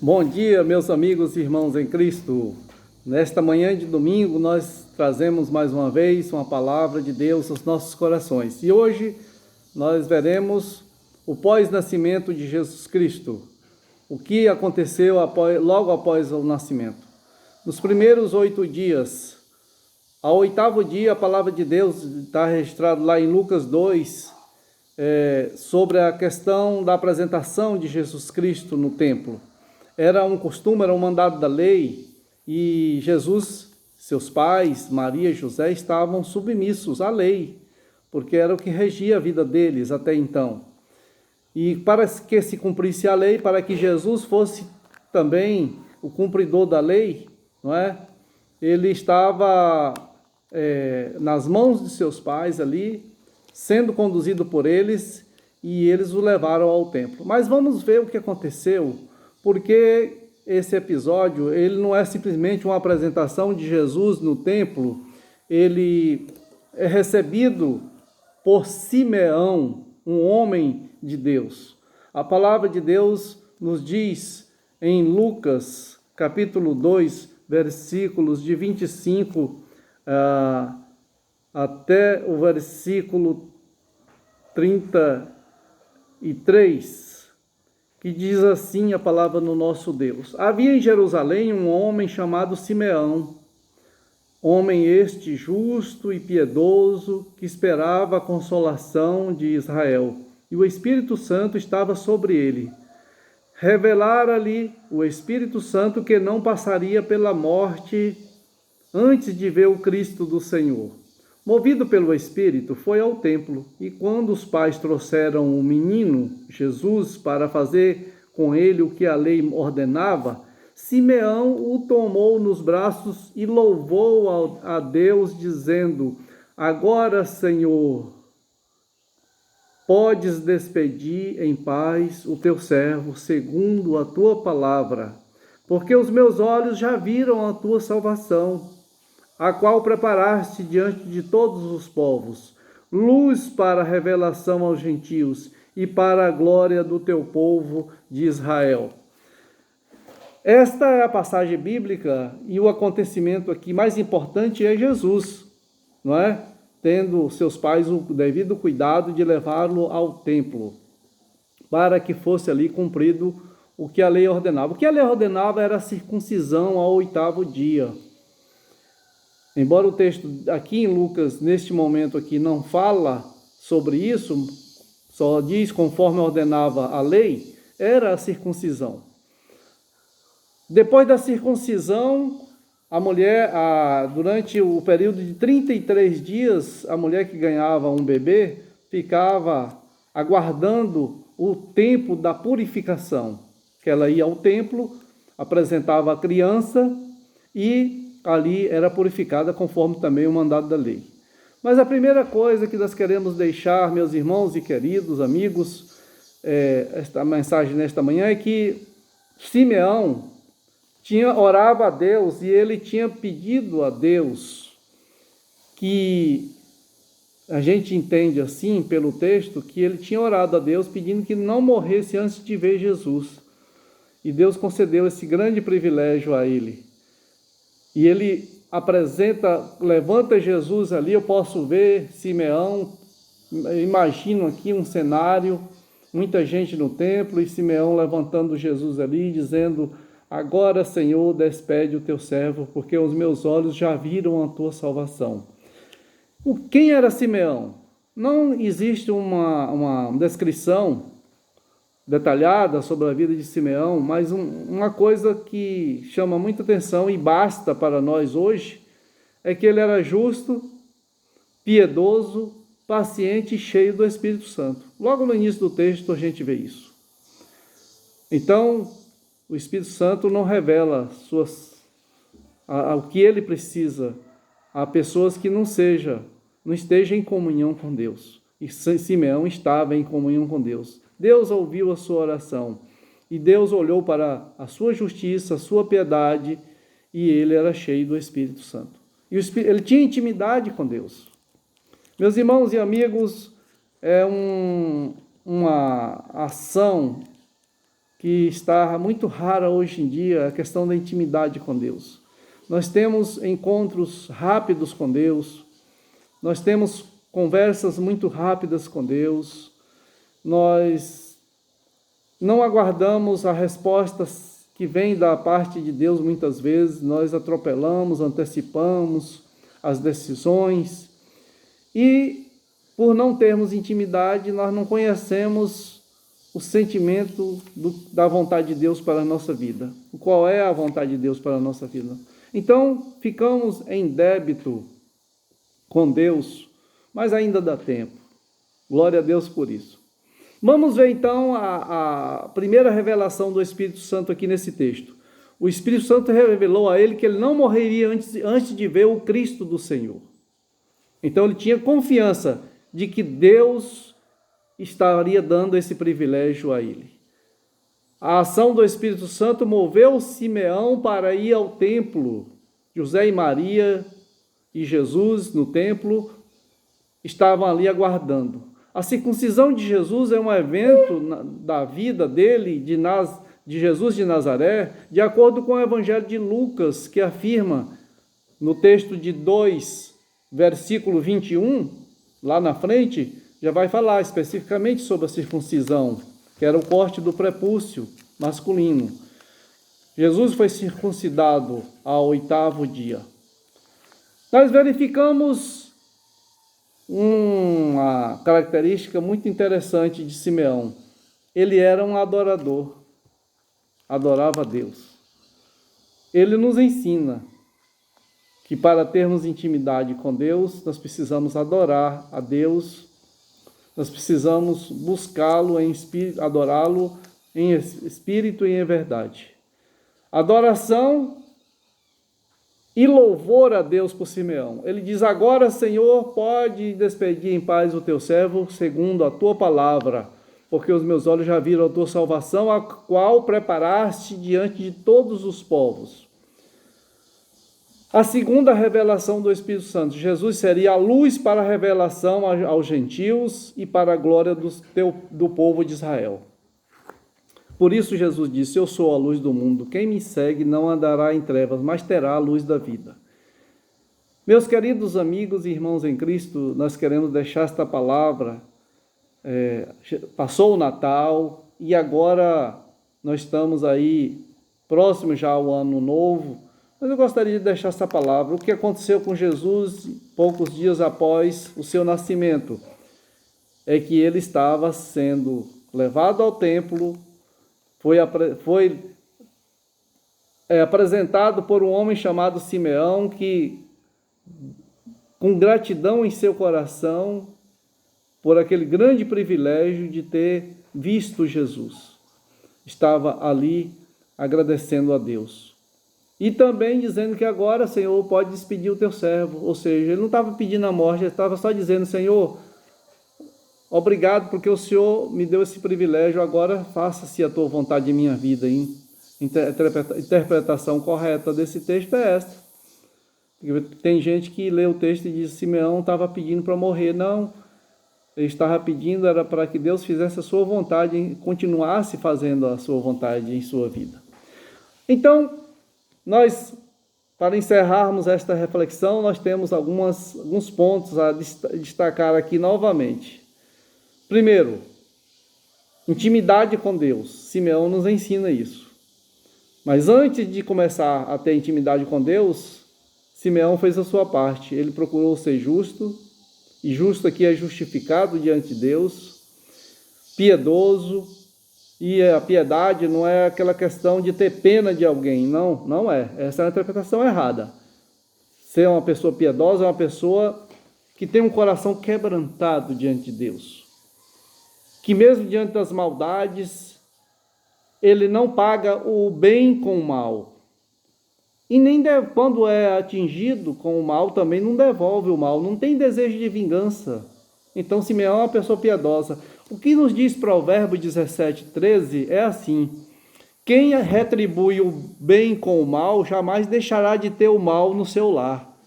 Bom dia, meus amigos e irmãos em Cristo. Nesta manhã de domingo, nós trazemos mais uma vez uma palavra de Deus aos nossos corações. E hoje nós veremos o pós-nascimento de Jesus Cristo. O que aconteceu logo após o nascimento. Nos primeiros 8 dias, ao 8º dia, a palavra de Deus está registrada lá em Lucas 2, sobre a questão da apresentação de Jesus Cristo no templo. Era um costume, era um mandado da lei, e Jesus, seus pais, Maria e José, estavam submissos à lei, porque era o que regia a vida deles até então. E para que se cumprisse a lei, para que Jesus fosse também o cumpridor da lei, não é? Ele estava nas mãos de seus pais ali, sendo conduzido por eles, e eles o levaram ao templo. Mas vamos ver o que aconteceu, porque esse episódio, ele não é simplesmente uma apresentação de Jesus no templo, ele é recebido por Simeão, um homem de Deus. A palavra de Deus nos diz em Lucas, capítulo 2, versículos de 25 até o versículo 33, que diz assim a palavra no nosso Deus. Havia em Jerusalém um homem chamado Simeão, homem este justo e piedoso, que esperava a consolação de Israel, e o Espírito Santo estava sobre ele. Revelara-lhe o Espírito Santo que não passaria pela morte antes de ver o Cristo do Senhor. Movido pelo Espírito, foi ao templo, e quando os pais trouxeram o menino, Jesus, para fazer com ele o que a lei ordenava, Simeão o tomou nos braços e louvou a Deus, dizendo: Agora, Senhor, podes despedir em paz o teu servo, segundo a tua palavra, porque os meus olhos já viram a tua salvação, a qual preparaste diante de todos os povos, luz para a revelação aos gentios e para a glória do teu povo de Israel. Esta é a passagem bíblica, e o acontecimento aqui mais importante é Jesus, não é? Tendo seus pais o devido cuidado de levá-lo ao templo, para que fosse ali cumprido o que a lei ordenava. O que a lei ordenava era a circuncisão ao 8º dia. Embora o texto aqui em Lucas, neste momento aqui, não fala sobre isso, só diz conforme ordenava a lei, era a circuncisão. Depois da circuncisão, a mulher, durante o período de 33 dias, a mulher que ganhava um bebê ficava aguardando o tempo da purificação, que ela ia ao templo, apresentava a criança e ali era purificada conforme também o mandado da lei. Mas a primeira coisa que nós queremos deixar, meus irmãos e queridos amigos, esta mensagem nesta manhã é que Simeão orava a Deus e ele tinha pedido a Deus que, a gente entende assim pelo texto, que ele tinha orado a Deus pedindo que não morresse antes de ver Jesus. E Deus concedeu esse grande privilégio a ele. E ele levanta Jesus ali, eu posso ver Simeão, imagino aqui um cenário, muita gente no templo e Simeão levantando Jesus ali, dizendo: Agora, Senhor, despede o teu servo, porque os meus olhos já viram a tua salvação. Quem era Simeão? Não existe uma descrição detalhada sobre a vida de Simeão, mas uma coisa que chama muita atenção e basta para nós hoje é que ele era justo, piedoso, paciente e cheio do Espírito Santo. Logo no início do texto a gente vê isso. Então, o Espírito Santo não revela o que ele precisa a pessoas que não estejam em comunhão com Deus. E Simeão estava em comunhão com Deus. Deus ouviu a sua oração e Deus olhou para a sua justiça, a sua piedade, e ele era cheio do Espírito Santo. E ele tinha intimidade com Deus. Meus irmãos e amigos, é uma ação que está muito rara hoje em dia, é a questão da intimidade com Deus. Nós temos encontros rápidos com Deus, nós temos conversas muito rápidas com Deus, nós não aguardamos as respostas que vêm da parte de Deus muitas vezes, nós atropelamos, antecipamos as decisões e, por não termos intimidade, nós não conhecemos o sentimento da vontade de Deus para a nossa vida. Qual é a vontade de Deus para a nossa vida? Então, ficamos em débito com Deus, mas ainda dá tempo. Glória a Deus por isso. Vamos ver então a primeira revelação do Espírito Santo aqui nesse texto. O Espírito Santo revelou a ele que ele não morreria antes de ver o Cristo do Senhor. Então ele tinha confiança de que Deus estaria dando esse privilégio a ele. A ação do Espírito Santo moveu Simeão para ir ao templo. José e Maria e Jesus no templo estavam ali aguardando. A circuncisão de Jesus é um evento da vida dele, de Jesus de Nazaré, de acordo com o Evangelho de Lucas, que afirma no texto de 2, versículo 21, lá na frente, já vai falar especificamente sobre a circuncisão, que era o corte do prepúcio masculino. Jesus foi circuncidado ao 8º dia. Nós verificamos uma característica muito interessante de Simeão. Ele era um adorador, adorava a Deus. Ele nos ensina que para termos intimidade com Deus, nós precisamos adorar a Deus, nós precisamos buscá-lo em espírito, adorá-lo em espírito e em verdade. Adoração e louvor a Deus por Simeão. Ele diz: agora, Senhor, pode despedir em paz o teu servo, segundo a tua palavra, porque os meus olhos já viram a tua salvação, a qual preparaste diante de todos os povos. A segunda revelação do Espírito Santo. Jesus seria a luz para a revelação aos gentios e para a glória do povo de Israel. Por isso Jesus disse: eu sou a luz do mundo, quem me segue não andará em trevas, mas terá a luz da vida. Meus queridos amigos e irmãos em Cristo, nós queremos deixar esta palavra. Passou o Natal e agora nós estamos aí próximo já ao Ano Novo, mas eu gostaria de deixar essa palavra. O que aconteceu com Jesus poucos dias após o seu nascimento é que ele estava sendo levado ao templo, foi apresentado por um homem chamado Simeão, que, com gratidão em seu coração, por aquele grande privilégio de ter visto Jesus, estava ali agradecendo a Deus. E também dizendo que agora, Senhor, pode despedir o teu servo. Ou seja, ele não estava pedindo a morte, ele estava só dizendo: Senhor, obrigado porque o Senhor me deu esse privilégio, agora faça-se a tua vontade em minha vida. A interpretação correta desse texto é esta. Tem gente que lê o texto e diz: Simeão estava pedindo para morrer. Não, ele estava pedindo era para que Deus fizesse a sua vontade, continuasse fazendo a sua vontade em sua vida. Então, nós, para encerrarmos esta reflexão, nós temos alguns pontos a destacar aqui novamente. Primeiro, intimidade com Deus. Simeão nos ensina isso. Mas antes de começar a ter intimidade com Deus, Simeão fez a sua parte. Ele procurou ser justo, e justo aqui é justificado diante de Deus, piedoso, e a piedade não é aquela questão de ter pena de alguém, não é. Essa é a interpretação errada. Ser uma pessoa piedosa é uma pessoa que tem um coração quebrantado diante de Deus, que mesmo diante das maldades, ele não paga o bem com o mal. E nem quando é atingido com o mal, também não devolve o mal, não tem desejo de vingança. Então, Simeão é uma pessoa piedosa. O que nos diz Provérbio 17:13 é assim: quem retribui o bem com o mal, jamais deixará de ter o mal no seu lar.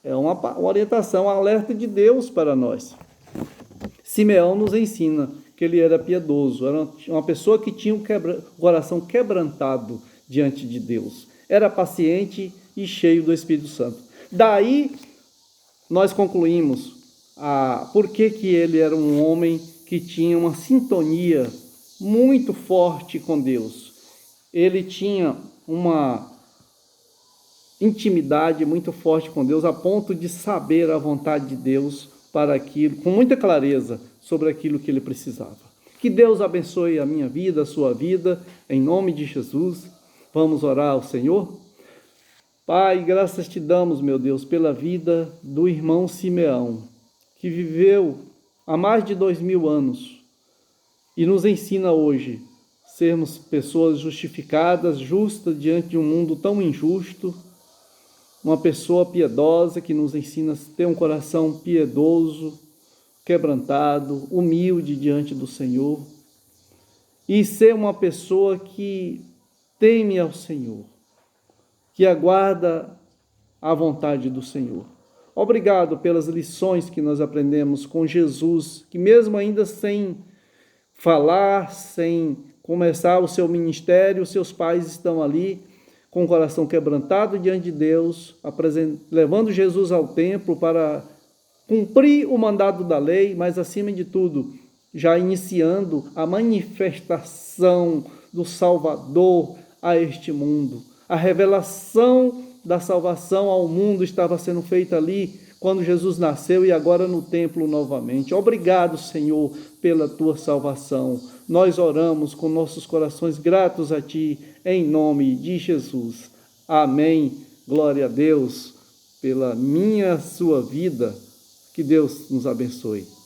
É uma orientação, um alerta de Deus para nós. Simeão nos ensina que ele era piedoso, era uma pessoa que tinha o coração quebrantado diante de Deus. Era paciente e cheio do Espírito Santo. Daí nós concluímos por que ele era um homem que tinha uma sintonia muito forte com Deus. Ele tinha uma intimidade muito forte com Deus, a ponto de saber a vontade de Deus para aquilo, com muita clareza sobre aquilo que ele precisava. Que Deus abençoe a minha vida, a sua vida, em nome de Jesus. Vamos orar ao Senhor? Pai, graças te damos, meu Deus, pela vida do irmão Simeão, que viveu há mais de 2000 anos e nos ensina hoje sermos pessoas justificadas, justas diante de um mundo tão injusto, uma pessoa piedosa que nos ensina a ter um coração piedoso, quebrantado, humilde diante do Senhor e ser uma pessoa que teme ao Senhor, que aguarda a vontade do Senhor. Obrigado pelas lições que nós aprendemos com Jesus, que mesmo ainda sem falar, sem começar o seu ministério, seus pais estão ali com o coração quebrantado diante de Deus, levando Jesus ao templo para cumprir o mandado da lei, mas acima de tudo, já iniciando a manifestação do Salvador a este mundo. A revelação da salvação ao mundo estava sendo feita ali quando Jesus nasceu e agora no templo novamente. Obrigado, Senhor, pela tua salvação. Nós oramos com nossos corações gratos a ti, em nome de Jesus. Amém. Glória a Deus pela sua vida. Que Deus nos abençoe.